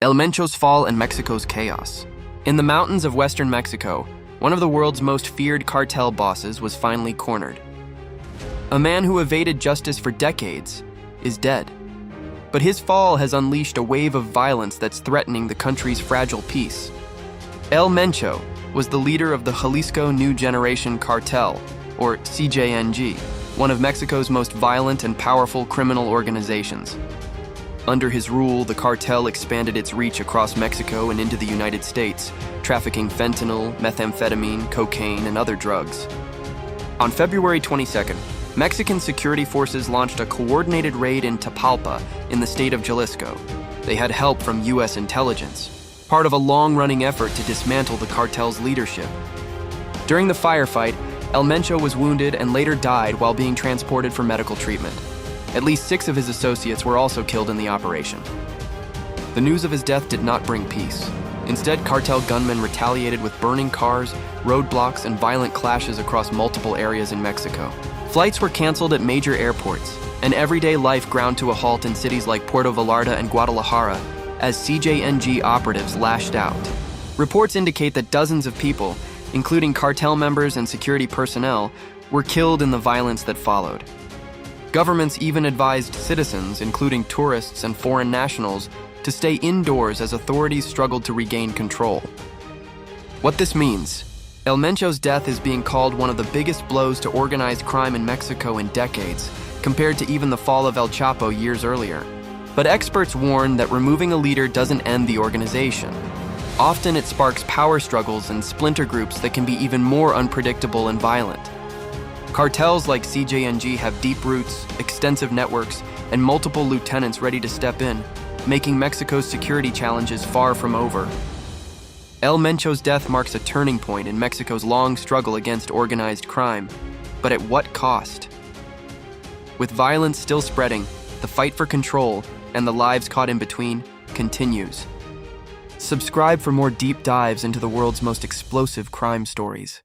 El Mencho's fall and Mexico's chaos. In the mountains of western Mexico, one of the world's most feared cartel bosses was finally cornered. A man who evaded justice for decades is dead. But his fall has unleashed a wave of violence that's threatening the country's fragile peace. El Mencho was the leader of the Jalisco New Generation Cartel, or CJNG, one of Mexico's most violent and powerful criminal organizations. Under his rule, the cartel expanded its reach across Mexico and into the United States, trafficking fentanyl, methamphetamine, cocaine, and other drugs. On February 22nd, Mexican security forces launched a coordinated raid in Tapalpa in the state of Jalisco. They had help from U.S. intelligence, part of a long-running effort to dismantle the cartel's leadership. During the firefight, El Mencho was wounded and later died while being transported for medical treatment. At least 6 of his associates were also killed in the operation. The news of his death did not bring peace. Instead, cartel gunmen retaliated with burning cars, roadblocks, and violent clashes across multiple areas in Mexico. Flights were canceled at major airports, and everyday life ground to a halt in cities like Puerto Vallarta and Guadalajara as CJNG operatives lashed out. Reports indicate that dozens of people, including cartel members and security personnel, were killed in the violence that followed. Governments even advised citizens, including tourists and foreign nationals, to stay indoors as authorities struggled to regain control. What this means: El Mencho's death is being called one of the biggest blows to organized crime in Mexico in decades, compared to even the fall of El Chapo years earlier. But experts warn that removing a leader doesn't end the organization. Often it sparks power struggles and splinter groups that can be even more unpredictable and violent. Cartels like CJNG have deep roots, extensive networks, and multiple lieutenants ready to step in, making Mexico's security challenges far from over. El Mencho's death marks a turning point in Mexico's long struggle against organized crime, but at what cost? With violence still spreading, the fight for control and the lives caught in between continues. Subscribe for more deep dives into the world's most explosive crime stories.